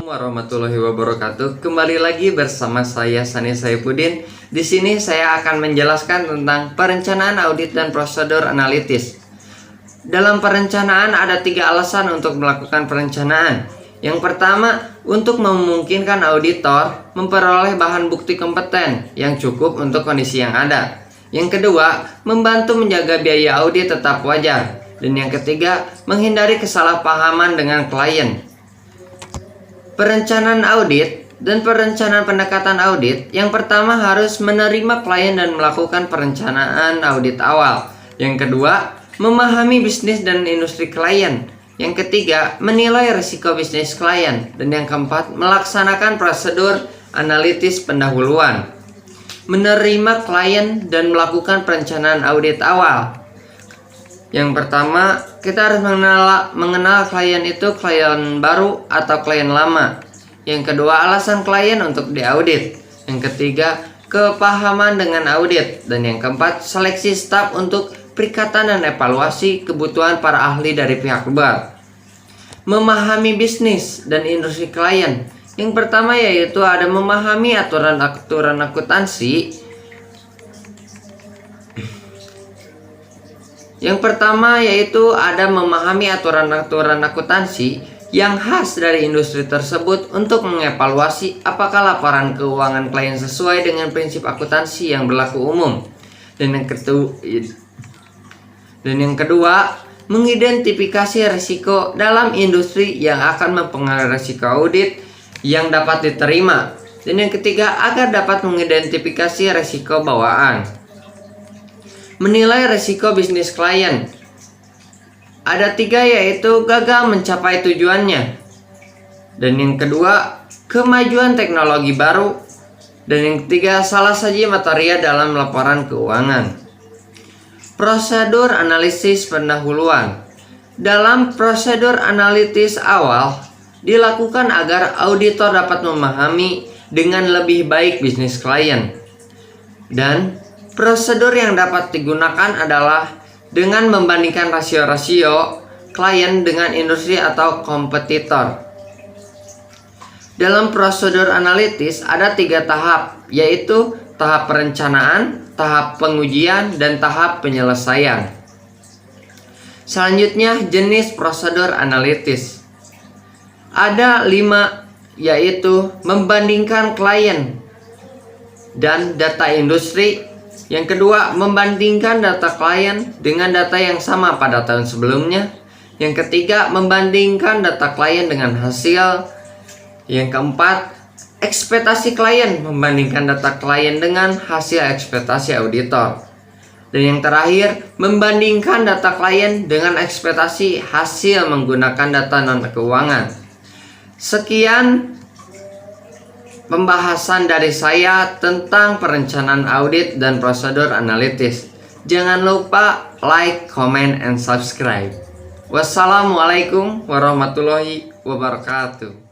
warahmatullahi wabarakatuh. Kembali lagi bersama saya Sani Saifuddin. Di sini saya akan menjelaskan tentang perencanaan audit dan prosedur analitis. Dalam perencanaan ada 3 alasan untuk melakukan perencanaan. Yang pertama, untuk memungkinkan auditor memperoleh bahan bukti kompeten yang cukup untuk kondisi yang ada. Yang kedua, membantu menjaga biaya audit tetap wajar. Dan yang ketiga, menghindari kesalahpahaman dengan klien. Perencanaan audit dan perencanaan pendekatan audit. Yang pertama harus menerima klien dan melakukan perencanaan audit awal. Yang kedua, memahami bisnis dan industri klien. Yang ketiga, menilai risiko bisnis klien. Dan yang keempat, melaksanakan prosedur analitis pendahuluan. Menerima klien dan melakukan perencanaan audit awal. Yang pertama, kita harus mengenal klien itu klien baru atau klien lama. Yang kedua, alasan klien untuk diaudit. Yang ketiga, kepahaman dengan audit. Dan yang keempat, seleksi staf untuk perikatan dan evaluasi kebutuhan para ahli dari pihak luar. Memahami bisnis dan industri klien. Yang pertama yaitu ada memahami aturan-aturan akuntansi. Yang pertama yaitu ada memahami aturan-aturan akuntansi yang khas dari industri tersebut untuk mengevaluasi apakah laporan keuangan klien sesuai dengan prinsip akuntansi yang berlaku umum. Dan yang kedua, mengidentifikasi risiko dalam industri yang akan mempengaruhi risiko audit yang dapat diterima. Dan yang ketiga, agar dapat mengidentifikasi risiko bawaan. Menilai risiko bisnis klien. Ada 3 yaitu gagal mencapai tujuannya. Dan yang kedua, kemajuan teknologi baru. Dan yang ketiga, salah saji material dalam laporan keuangan. Prosedur analisis pendahuluan. Dalam prosedur analitis awal dilakukan agar auditor dapat memahami dengan lebih baik bisnis klien. Dan prosedur yang dapat digunakan adalah dengan membandingkan rasio-rasio klien dengan industri atau kompetitor. Dalam prosedur analitis ada 3 tahap, yaitu tahap perencanaan, tahap pengujian, dan tahap penyelesaian. Selanjutnya, jenis prosedur analitis. Ada 5, yaitu membandingkan klien dan data industri. Yang kedua, membandingkan data klien dengan data yang sama pada tahun sebelumnya. Yang ketiga, membandingkan data klien dengan hasil. Yang keempat, ekspektasi klien, membandingkan data klien dengan hasil ekspektasi auditor. Dan yang terakhir, membandingkan data klien dengan ekspektasi hasil menggunakan data non keuangan. Sekian pembahasan dari saya tentang perencanaan audit dan prosedur analitis. Jangan lupa like, comment, and subscribe. Wassalamualaikum warahmatullahi wabarakatuh.